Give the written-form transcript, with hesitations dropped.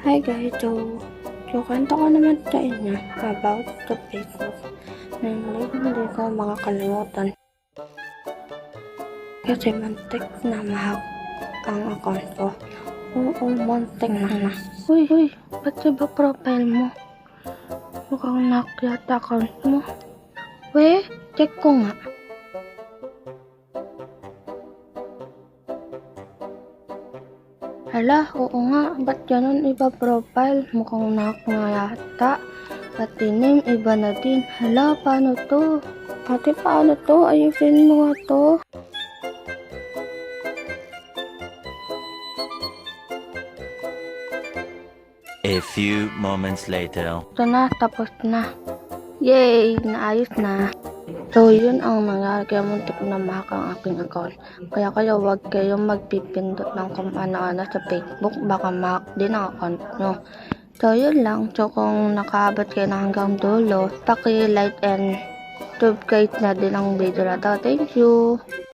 Hi guys, so kwento ko naman sa inyo about the Facebook na hindi ko makakalimutan kasi mantik na mahack ang account ko. Oo, mantik na. Uy, ba't ba profile mo? Mukhang nakyat account mo. Check ko nga. Hala, oo nga, ba't ganun iba profile? Mukhang nahack nga yata. Pati name, iba na din. Hala, paano to? Ate, paano to? Ayusin mo nga to. A few moments later. Ito na, tapos na. Yay! Naayos na. So, yun ang nangyari. Kaya muntik na mahack ang aking account. Kaya wag kayong magpipindot ng kung ano-ano sa Facebook. Baka mahack din ang account nyo. So, yun lang. So, kung nakaabot kayo na hanggang dulo, paki-like and subscribe na din ang video na to. Thank you!